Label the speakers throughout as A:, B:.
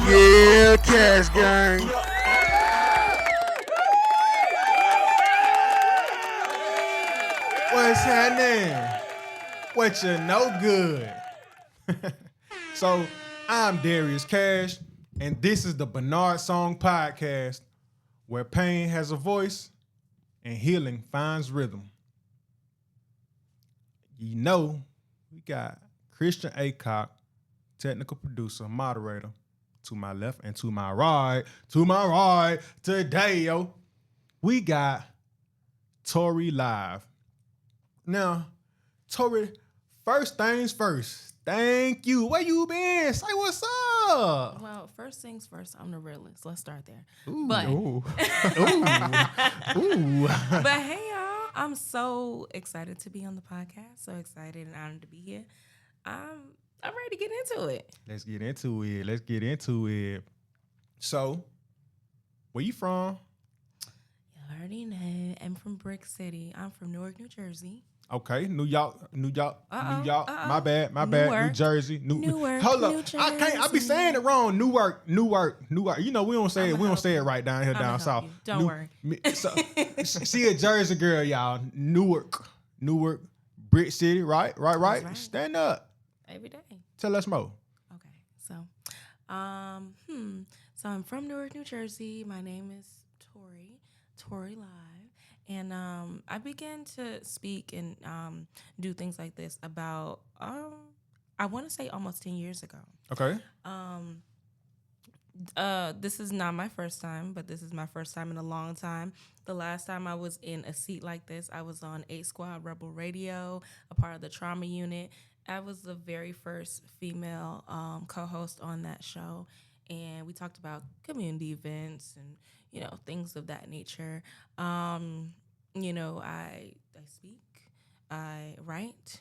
A: Yeah, Cash Gang.
B: What's happening? What you know good? So, I'm Darius Cache, and this is the Bernard Song Podcast, where pain has a voice and healing finds rhythm. You know, we got Christian Acock, technical producer, moderator, to my left and to my right. Today, yo, we got ToriLive. Now, Tori, first things first. Thank you. Where you been? Say what's up.
C: Well, first things first, I'm the realist. Let's start there.
B: Ooh,
C: But
B: ooh, ooh.
C: but hey y'all, I'm so excited to be on the podcast. So excited and honored to be here. I'm ready to get into it.
B: Let's get into it. So, where you from?
C: You already know. I'm from Brick City. I'm from Newark, New Jersey.
B: Okay, New York. My bad. New
C: Newark.
B: Jersey.
C: Newark,
B: Hold up,
C: New
B: I can't. I be
C: Jersey.
B: saying it wrong. Newark. You know we don't say it.
C: I'ma
B: We don't
C: help
B: say
C: you.
B: it right down here
C: I'ma
B: down
C: help
B: south.
C: you. Don't worry.
B: So, she a Jersey girl, y'all. Newark, Brick City. Right.
C: That's right.
B: Stand up.
C: Every day.
B: Tell us more.
C: Okay. So, So I'm from Newark, New Jersey. My name is ToriLive. And I began to speak and do things like this about, I want to say almost 10 years ago.
B: Okay.
C: This is not my first time, but this is my first time in a long time. The last time I was in a seat like this, I was on 8 Squad Rebel Radio, a part of the trauma unit. I was the very first female co-host on that show. And we talked about community events and, things of that nature. I speak, I write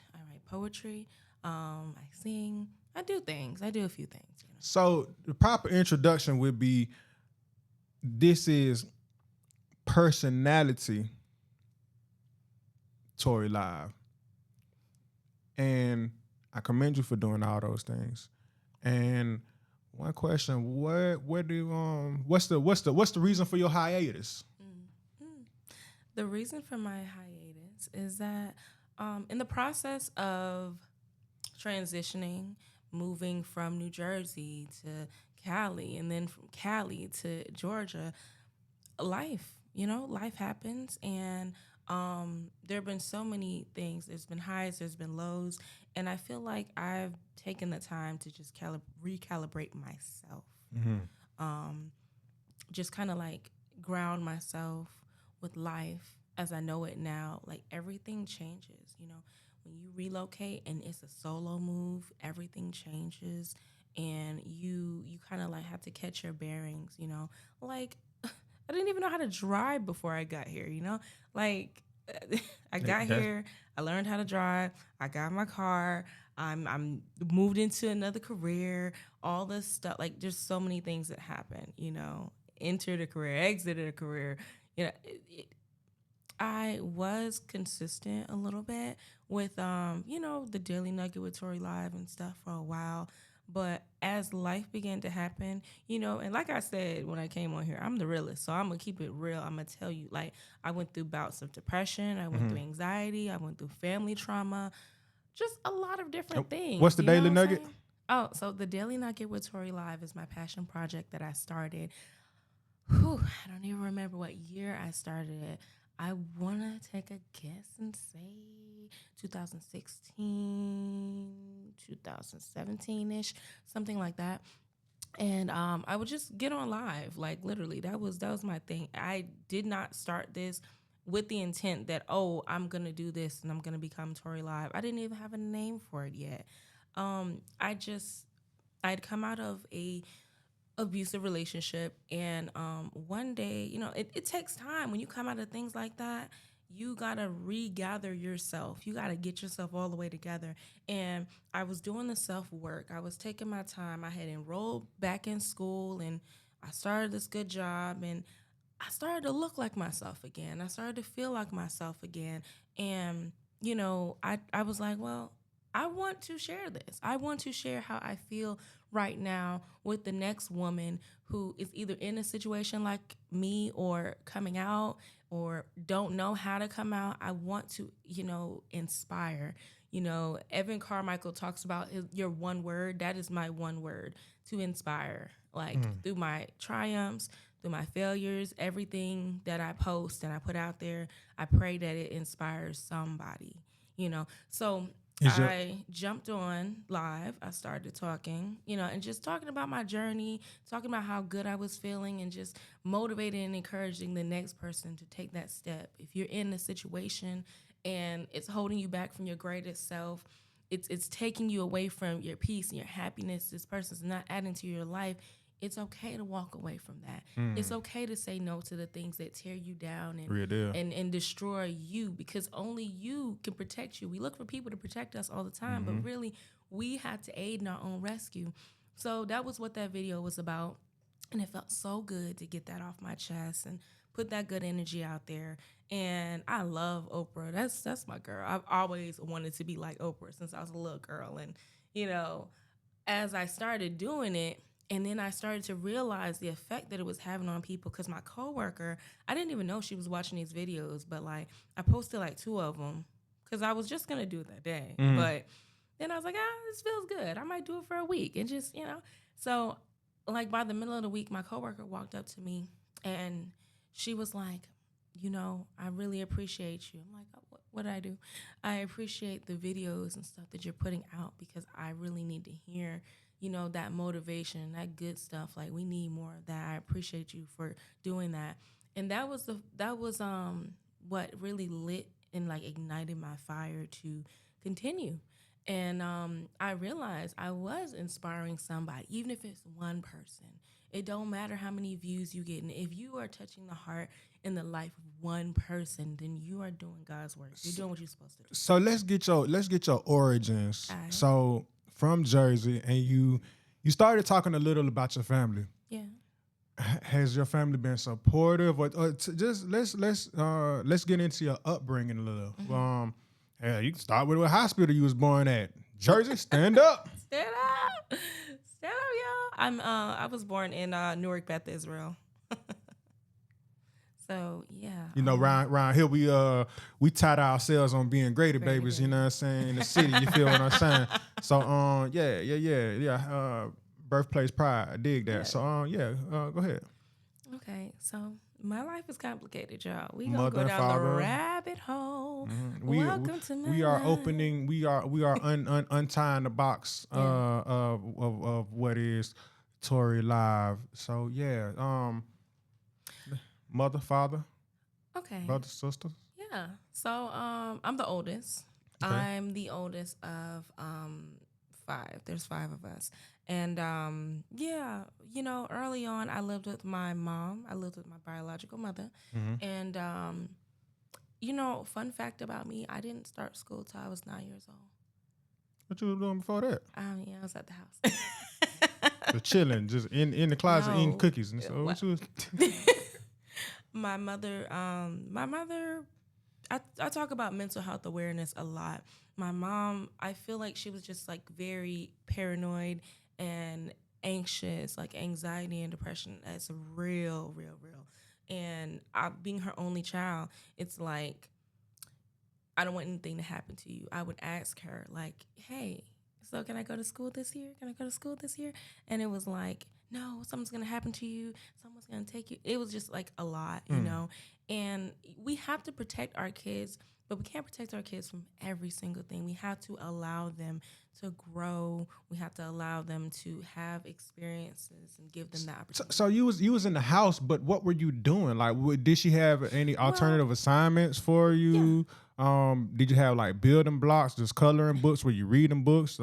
C: poetry, I sing, I do a few things.
B: So the proper introduction would be, this is personality ToriLive. And I commend you for doing all those things. And one question, what's the reason for your hiatus?
C: The reason for my hiatus is that in the process of transitioning, moving from New Jersey to Cali, and then from Cali to Georgia, life happens, and there have been so many things. There's been highs, there's been lows, and I feel like I've taken the time to just recalibrate myself. Just kind of like ground myself with life as I know it now. Like, everything changes, when you relocate and it's a solo move, everything changes, and you kind of like have to catch your bearings, like I didn't even know how to drive before I got here, like I got here, I learned how to drive, I got my car, I'm moved into another career, all this stuff, like just so many things that happen, entered a career, exited a career, I was consistent a little bit with, the Daily Nugget with ToriLive and stuff for a while. But as life began to happen, and like I said when I came on here, I'm the realist. So I'm going to keep it real. I'm going to tell you, like, I went through bouts of depression. I went through anxiety. I went through family trauma. Just a lot of different things.
B: What's the Daily Nugget?
C: Oh, so the Daily Nugget with ToriLive is my passion project that I started. I don't even remember what year I started it. I want to take a guess and say 2016, 2017-ish, something like that. And I would just get on live, like literally. That was my thing. I did not start this with the intent that, I'm going to do this and I'm going to become ToriLive. I didn't even have a name for it yet. I'd come out of a abusive relationship, and one day, it takes time. When you come out of things like that, you gotta regather yourself. You gotta get yourself all the way together. And I was doing the self-work. I was taking my time. I had enrolled back in school, and I started this good job, and I started to look like myself again. I started to feel like myself again. And, I was like, well, I want to share this. I want to share how I feel right now with the next woman who is either in a situation like me or coming out or don't know how to come out. I want to, inspire. Evan Carmichael talks about your one word. That is my one word, to inspire. Like through my triumphs, through my failures, everything that I post and I put out there, I pray that it inspires somebody. So I jumped on live. I started talking, and just talking about my journey, talking about how good I was feeling, and just motivating and encouraging the next person to take that step. If you're in a situation and it's holding you back from your greatest self, it's taking you away from your peace and your happiness, this person's not adding to your life, it's okay to walk away from that. It's okay to say no to the things that tear you down and destroy you, because only you can protect you. We look for people to protect us all the time, but really we have to aid in our own rescue. So that was what that video was about. And it felt so good to get that off my chest and put that good energy out there. And I love Oprah. That's my girl. I've always wanted to be like Oprah since I was a little girl. And, as I started doing it, and then I started to realize the effect that it was having on people, because my coworker, I didn't even know she was watching these videos, but like I posted like 2 of them because I was just going to do it that day. But then I was like, this feels good. I might do it for a week and just, So like by the middle of the week, my coworker walked up to me and she was like, I really appreciate you. I'm like, what did I do? I appreciate the videos and stuff that you're putting out, because I really need to hear that motivation, that good stuff. Like, we need more of that. I appreciate you for doing that. And that was what really lit and like ignited my fire to continue. And I realized I was inspiring somebody, even if it's one person. It don't matter how many views you get. And if you are touching the heart in the life of one person, then you are doing God's work. You're doing what you're supposed to do.
B: So let's get your origins.
C: Right.
B: So from Jersey, and you started talking a little about your family.
C: Yeah.
B: Has your family been supportive, or just let's get into your upbringing a little. You can start with what hospital you was born at. Jersey, stand up.
C: Stand up, y'all. I was born in Newark, Beth Israel. So yeah.
B: Around here we tied ourselves on being Grady babies. You know what I'm saying? In the city, you feel what I'm saying? So yeah. Birthplace pride. I dig that. Yeah. So go ahead.
C: Okay, so my life is complicated, y'all. We
B: gonna
C: go down the rabbit hole. Welcome to my
B: life. We are untying the box of what is ToriLive. So yeah, mother, father,
C: okay,
B: brothers, sisters.
C: Yeah. So I'm the oldest. Okay. I'm the oldest of 5. There's 5 of us. And early on I lived with my mom. I lived with my biological mother. And fun fact about me, I didn't start school till I was 9 years old.
B: What you were doing before that?
C: I was at the house.
B: So chilling, just in the closet eating cookies and stuff. What you was
C: My mother, I talk about mental health awareness a lot. My mom, I feel like she was just like very paranoid and anxious, like anxiety and depression. That's real. And being her only child, it's like, I don't want anything to happen to you. I would ask her like, hey, so can I go to school this year? And it was like, no, something's going to happen to you. Someone's going to take you. It was just like a lot, you know? And we have to protect our kids, but we can't protect our kids from every single thing. We have to allow them to grow. We have to allow them to have experiences and give them the opportunity.
B: So you was in the house, but what were you doing? Like, did she have any alternative assignments for you? Yeah. Did you have like building blocks, just coloring books? Were you reading books?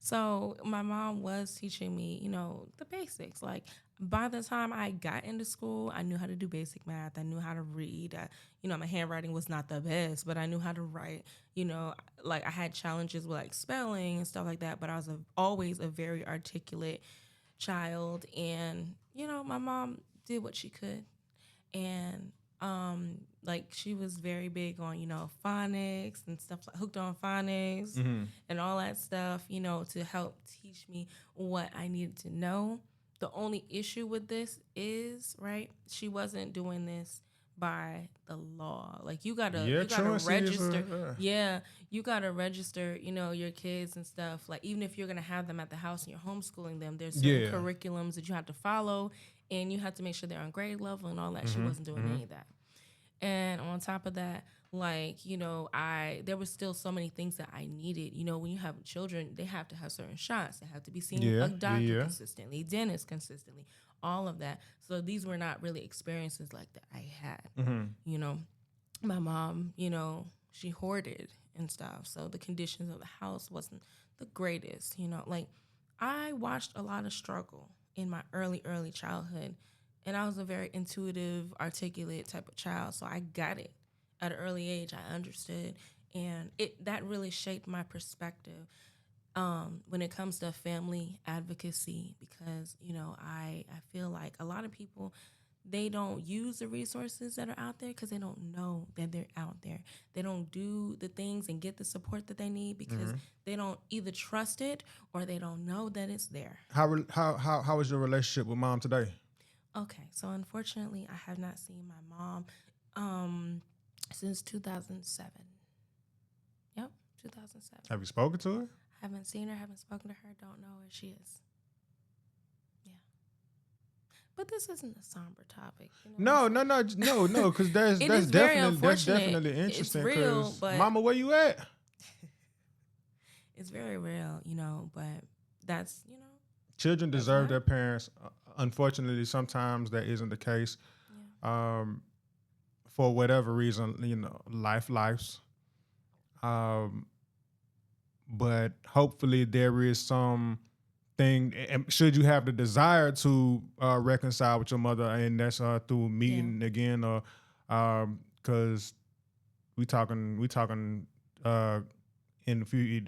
C: So my mom was teaching me, the basics. Like, by the time I got into school, I knew how to do basic math. I knew how to read. My handwriting was not the best, but I knew how to write. Like I had challenges with like spelling and stuff like that, but I was always a very articulate child. And, my mom did what she could. And Like she was very big on, phonics and stuff like hooked on phonics
B: Mm-hmm.
C: and all that stuff, to help teach me what I needed to know. The only issue with this is, right, she wasn't doing this by the law. Like
B: Yeah,
C: you gotta
B: truancy is
C: register.
B: a
C: Yeah, you gotta register, your kids and stuff. Like even if you're gonna have them at the house and you're homeschooling them, there's certain
B: yeah.
C: curriculums that you have to follow and you have to make sure they're on grade level and all that. She
B: Mm-hmm.
C: wasn't doing
B: Mm-hmm.
C: any of that. And on top of that, like, there was still so many things that I needed. When you have children, they have to have certain shots. They have to be seeing
B: Yeah,
C: a
B: yeah,
C: doctor
B: yeah.
C: consistently, dentist consistently, all of that. So these were not really experiences like that I had.
B: Mm-hmm.
C: You know, my mom, she hoarded and stuff. So the conditions of the house wasn't the greatest. Like I watched a lot of struggle in my early childhood. And I was a very intuitive, articulate type of child. So I got it at an early age. I understood. And that really shaped my perspective when it comes to family advocacy because, I feel like a lot of people, they don't use the resources that are out there because they don't know that they're out there. They don't do the things and get the support that they need because
B: Mm-hmm.
C: they don't either trust it or they don't know that it's there.
B: How is your relationship with mom today?
C: Okay, so unfortunately, I have not seen my mom since 2007. Yep, 2007.
B: Have you spoken to her?
C: Haven't seen her, haven't spoken to her, don't know where she is. Yeah. But this isn't a somber topic.
B: No, because
C: It
B: that's
C: is very
B: that's
C: unfortunate.
B: definitely
C: It's
B: interesting.
C: real,
B: 'Cause
C: but
B: mama, where you at?
C: it's very real, but that's,
B: Children
C: that's
B: deserve
C: life.
B: their parents. Unfortunately, sometimes that isn't the case.
C: Yeah.
B: For whatever reason, lives. Um, but hopefully there is some thing. And should you have the desire to reconcile with your mother, and that's through meeting again, or because we talking in a few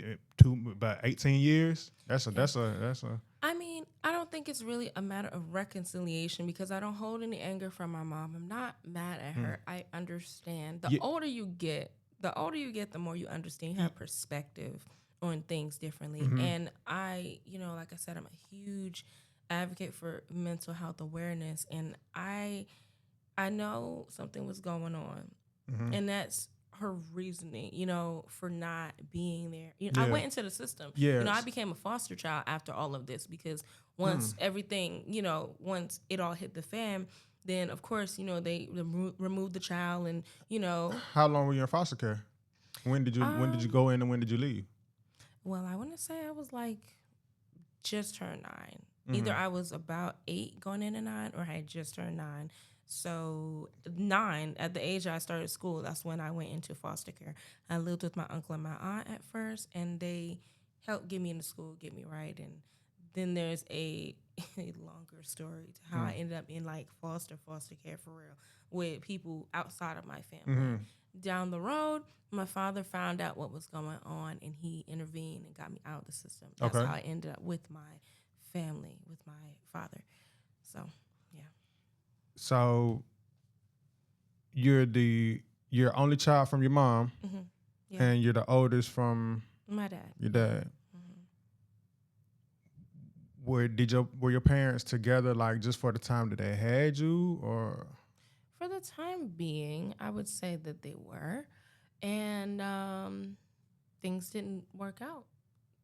B: about 18 years. That's a
C: I mean, I don't think it's really a matter of reconciliation because I don't hold any anger from my mom. I'm not mad at her. I understand. The
B: Yeah.
C: older you get, the more you understand. You have perspective on things differently.
B: Mhm.
C: And I, like I said, I'm a huge advocate for mental health awareness. And I know something was going on.
B: Mhm.
C: And that's her reasoning, for not being there. I
B: Yeah.
C: went into the system.
B: Yes.
C: I became a foster child after all of this because once everything, once it all hit the fan, then of course, they removed the child and,
B: How long were you in foster care? When did you go in and when did you leave?
C: well, I want to say I was like just turned 9.
B: Mhm.
C: Either I was about 8 going into 9 or I had just turned 9. So 9, at the age I started school, that's when I went into foster care. I lived with my uncle and my aunt at first, and they helped get me into school, get me right. And then there's a longer story to how I ended up in like foster care for real with people outside of my family. Down the road, my father found out what was going on, and he intervened and got me out of the system. That's
B: Okay.
C: how I ended up with my family, with my father. So, yeah.
B: So you're only child from your mom,
C: Yeah.
B: and you're the oldest from
C: My dad.
B: your dad. Were your parents together like just for the time that they had you, or?
C: For the time being, I would say that they were. And things didn't work out.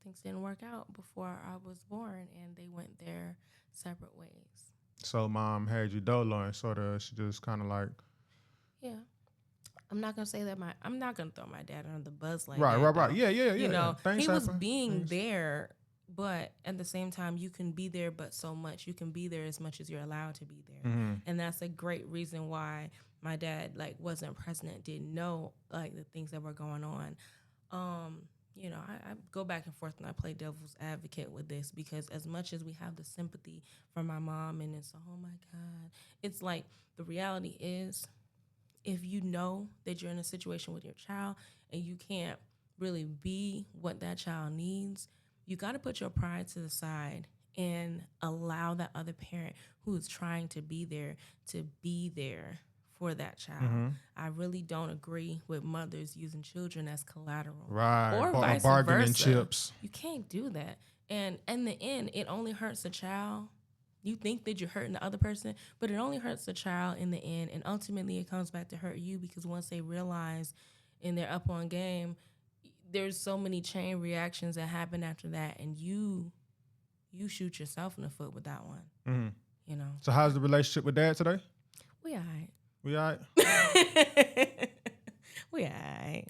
C: Things didn't work out before I was born, and they went their separate ways.
B: So mom had you dolo and sort of she just kind of like
C: Yeah. I'm not gonna say that I'm not gonna throw my dad under the bus like
B: right.
C: that. Though.
B: Yeah. Things
C: He was
B: happen.
C: being
B: Things-
C: there, but at the same time, you can be there, but so much. You can be there as much as you're allowed to be there, and that's a great reason why my dad like wasn't present, didn't know like the things that were going on. I go back and forth and I play devil's advocate with this because as much as we have the sympathy for my mom and it's oh my God, it's like the reality is if you know that you're in a situation with your child and you can't really be what that child needs, you got to put your pride to the side and allow that other parent who is trying to be there for that child. I really don't agree with mothers using children as collateral.
B: Right.
C: Or vice
B: bargaining
C: versa.
B: chips.
C: You can't do that. And in the end, it only hurts the child. You think that you're hurting the other person, but it only hurts the child in the end. And ultimately, it comes back to hurt you because once they realize and they're up on game, there's so many chain reactions that happen after that. And you shoot yourself in the foot with that one.
B: Mm-hmm.
C: You know.
B: So how's the relationship with dad today?
C: We all right.
B: We all right?
C: We all right.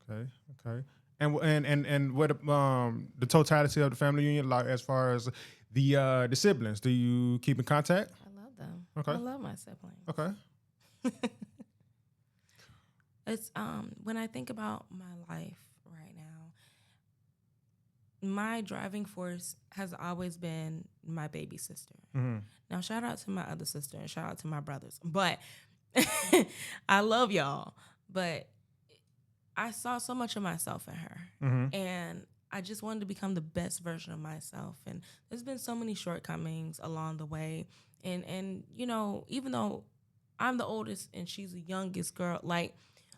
B: Okay. And what the totality of the family union, like as far as the siblings, do you keep in contact?
C: I love them.
B: Okay.
C: I love my siblings.
B: Okay.
C: It's when I think about my life right now, my driving force has always been my baby sister.
B: Mm-hmm.
C: Now, shout out to my other sister and shout out to my brothers. But I love y'all. But I saw so much of myself in her.
B: Mm-hmm.
C: And I just wanted to become the best version of myself. And there's been so many shortcomings along the way. And you know, even though I'm the oldest and she's the youngest girl, like,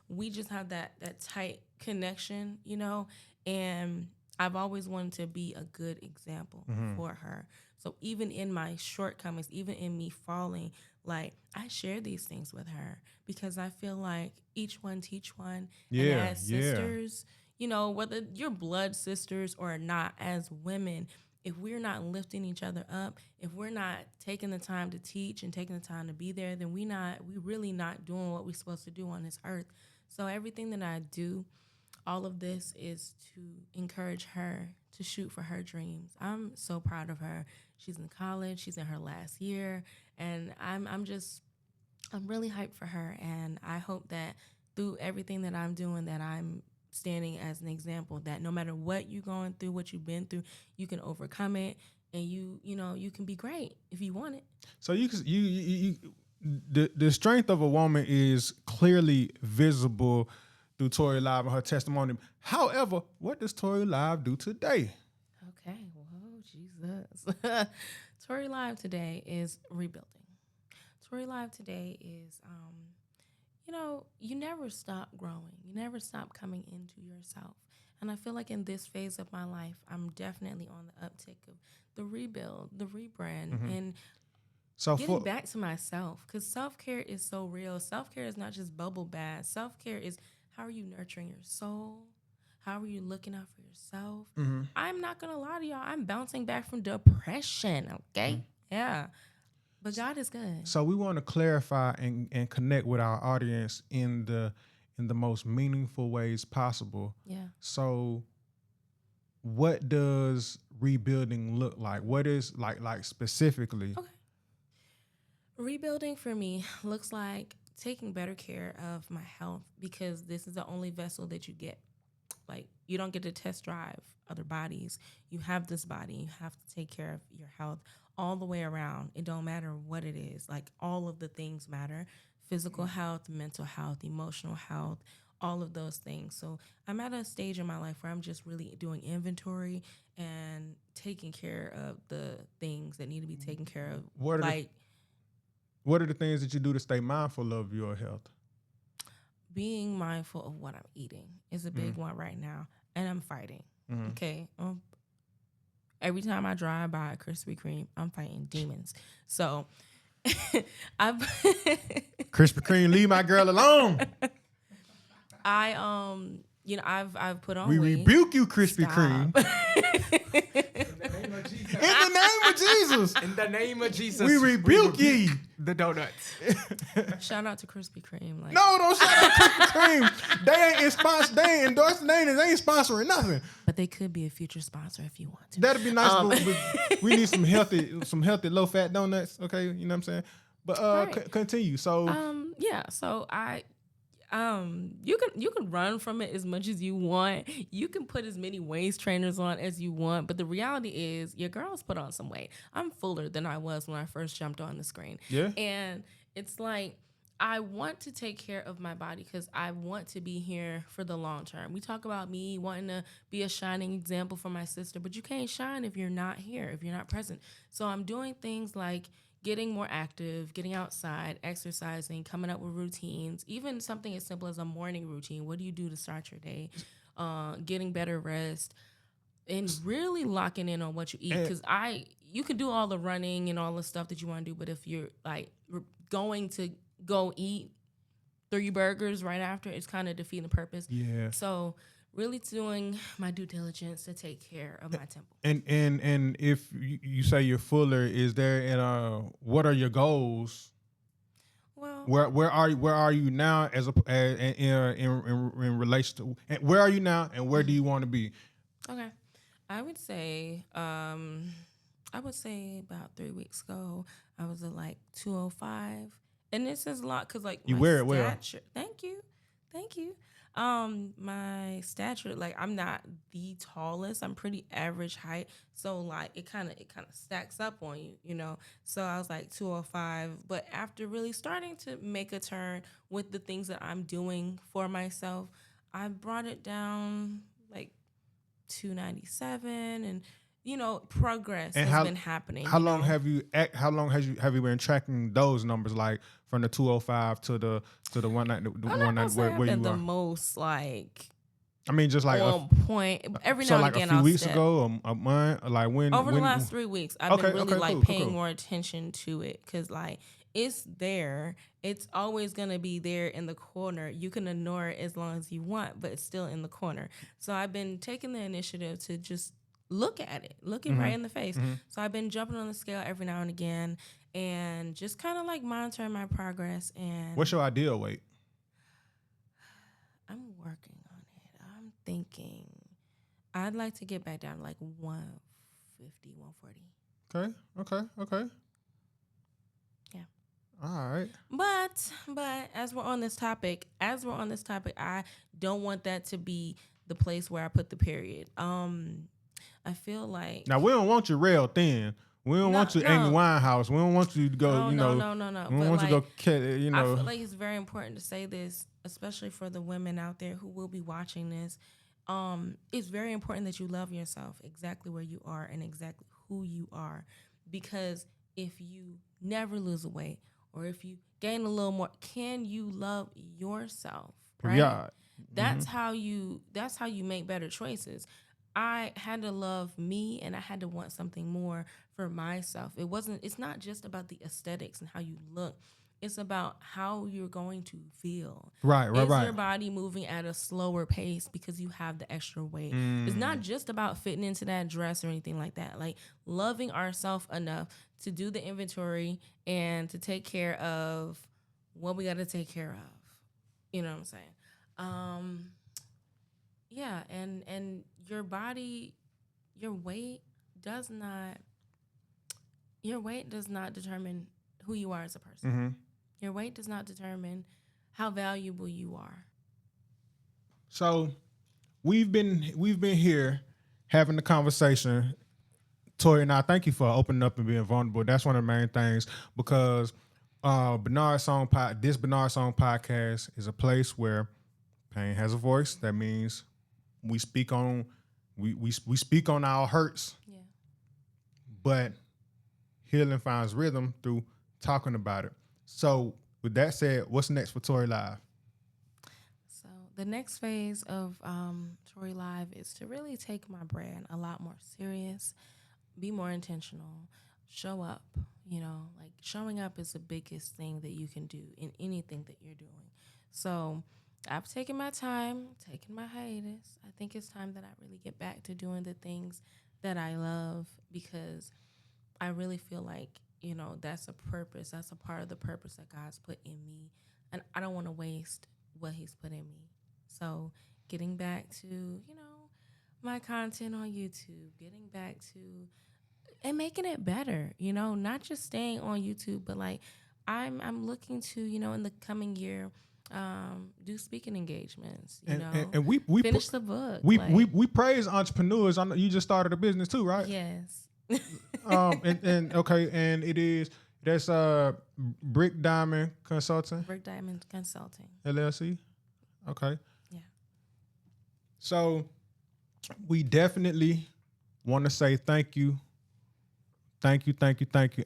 C: we just have that tight connection, you know? And I've always wanted to be a good example for her. So even in my shortcomings, even in me falling, like, I share these things with her because I feel like each one teach one.
B: Yeah,
C: and as sisters, you know, whether you're blood sisters or not, as women, if we're not lifting each other up, if we're not taking the time to teach and taking the time to be there, then we really not doing what we're supposed to do on this earth. So everything that I do, all of this is to encourage her to shoot for her dreams. I'm so proud of her. She's in college. She's in her last year. And I'm really hyped for her. And I hope that through everything that I'm doing, that I'm standing as an example that no matter what you're going through, what you've been through, you can overcome it. And you can be great if you want it.
B: So the strength of a woman is clearly visible through ToriLive and her testimony. However, what does ToriLive do today?
C: Okay, whoa, Jesus. ToriLive today is rebuilding. ToriLive today is, you never stop growing. You never stop coming into yourself. And I feel like in this phase of my life, I'm definitely on the uptick of the rebuild, the rebrand, and getting back to myself. Because self-care is so real. Self-care is not just bubble bath. Self-care is, how are you nurturing your soul? How are you looking out for yourself?
B: Mm-hmm.
C: I'm not going to lie to y'all. I'm bouncing back from depression, okay? Mm-hmm. Yeah. But God is good.
B: So we want to clarify and connect with our audience in the most meaningful ways possible.
C: Yeah.
B: So what does rebuilding look like? What is like specifically?
C: Okay. Rebuilding for me looks like taking better care of my health, because this is the only vessel that you get. Like, you don't get to test drive other bodies. You have this body. You have to take care of your health all the way around. It don't matter what it is. Like, all of the things matter. Physical health, mental health, emotional health, all of those things. So I'm at a stage in my life where I'm just really doing inventory and taking care of the things that need to be taken care of.
B: What are the things that you do to stay mindful of your health?
C: Being mindful of what I'm eating is a big one right now. And I'm fighting. Mm-hmm. Okay. Every time I drive by a Krispy Kreme, I'm fighting demons. So Krispy
B: Kreme, leave my girl alone.
C: I've put on
B: weight. We rebuke you, Krispy Kreme. In the name of Jesus.
A: In the name of Jesus.
B: We rebuke ye.
A: The donuts.
C: Shout out to Krispy Kreme. Like,
B: no, don't shout out Krispy Kreme. They ain't endorsing, they ain't sponsoring nothing.
C: But they could be a future sponsor if you want to.
B: That'd be nice. But we need some healthy low fat donuts. Okay, you know what I'm saying? But right. Continue. So
C: so you can run from it as much as you want. You can put as many waist trainers on as you want, but the reality is your girl's put on some weight. I'm fuller than I was when I first jumped on the screen.
B: Yeah.
C: And it's like, I want to take care of my body because I want to be here for the long term. We talk about me wanting to be a shining example for my sister, but you can't shine if you're not here, if you're not present. So I'm doing things like getting more active, getting outside, exercising, coming up with routines, even something as simple as a morning routine. What do you do to start your day? Getting better rest, and really locking in on what you eat. Because you can do all the running and all the stuff that you want to do, but if you're like going to go eat 3 burgers right after, it's kind of defeating the purpose.
B: Yeah.
C: So really doing my due diligence to take care of my temple.
B: And if you say you're fuller, is there what are your goals?
C: Well,
B: Where are you now in relation to, and where are you now and where do you want to be?
C: okay. I would say about 3 weeks ago, I was at like 205. And this is a lot because like
B: You
C: my
B: wear it well.
C: stature. Thank you. My stature, like I'm not the tallest. I'm pretty average height. So like it kind of stacks up on you, you know. So I was like 205. But after really starting to make a turn with the things that I'm doing for myself, I brought it down like 297, and progress
B: And
C: has been happening.
B: How long have you been tracking those numbers, like from the 205 to the 190 where you
C: the
B: are?
C: most like
B: I mean, just like
C: on point. Every
B: so
C: now
B: like
C: and again,
B: a few
C: I'll
B: weeks
C: step.
B: ago, a month, like when
C: Over the
B: when,
C: last 3 weeks, I've been really like paying more attention to it because like it's there. It's always gonna be there in the corner. You can ignore it as long as you want, but it's still in the corner. So I've been taking the initiative to just look at it, looking right in the face. So I've been jumping on the scale every now and again and just kind of like monitoring my progress. And
B: what's your ideal weight?
C: I'm working on it. I'm thinking I'd like to get back down to like 150, 140.
B: Okay.
C: Yeah.
B: All right.
C: But as we're on this topic, I don't want that to be the place where I put the period. I feel like
B: Now we don't want you real thin. We don't want you Amy Winehouse. We don't want you to go.
C: No.
B: We don't want you to go.
C: I feel like it's very important to say this, especially for the women out there who will be watching this. It's very important that you love yourself exactly where you are and exactly who you are, because if you never lose weight or if you gain a little more, can you love yourself? Right.
B: Yeah.
C: That's how you make better choices. I had to love me and I had to want something more for myself. It's not just about the aesthetics and how you look. It's about how you're going to feel.
B: Right.
C: Is your body moving at a slower pace because you have the extra weight? It's not just about fitting into that dress or anything like that. Like loving ourselves enough to do the inventory and to take care of what we got to take care of. You know what I'm saying? Yeah, and your body, your weight does not determine who you are as a person.
B: Mm-hmm.
C: Your weight does not determine how valuable you are.
B: So we've been here having the conversation. Tori and I, thank you for opening up and being vulnerable. That's one of the main things, because this Bernard Song podcast is a place where pain has a voice. That means we speak on we speak on our hurts.
C: Yeah.
B: But healing finds rhythm through talking about it. So with that said, what's next for ToriLive?
C: So the next phase of ToriLive is to really take my brand a lot more serious, be more intentional, show up. Like showing up is the biggest thing that you can do in anything that you're doing. So I've taken my time, taken my hiatus. I think it's time that I really get back to doing the things that I love, because I really feel like, that's a purpose. That's a part of the purpose that God's put in me. And I don't want to waste what he's put in me. So getting back to, my content on YouTube, getting back to and making it better, not just staying on YouTube, but like I'm looking to, in the coming year, do speaking engagements,
B: and we
C: finish the book.
B: We praise entrepreneurs. I know you just started a business too, right?
C: Yes.
B: And that's Brick Diamond Consulting.
C: Brick Diamond Consulting.
B: LLC. Okay.
C: Yeah.
B: So we definitely want to say thank you Thank you.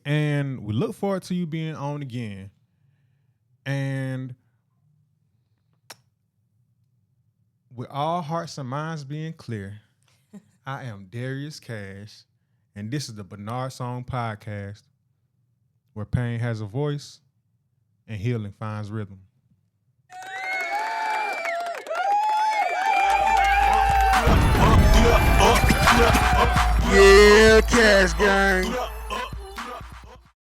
B: And we look forward to you being on again. And with all hearts and minds being clear, I am Darius Cache, and this is the Bernard Song Podcast, where pain has a voice and healing finds rhythm.
D: Yeah, Cash Gang.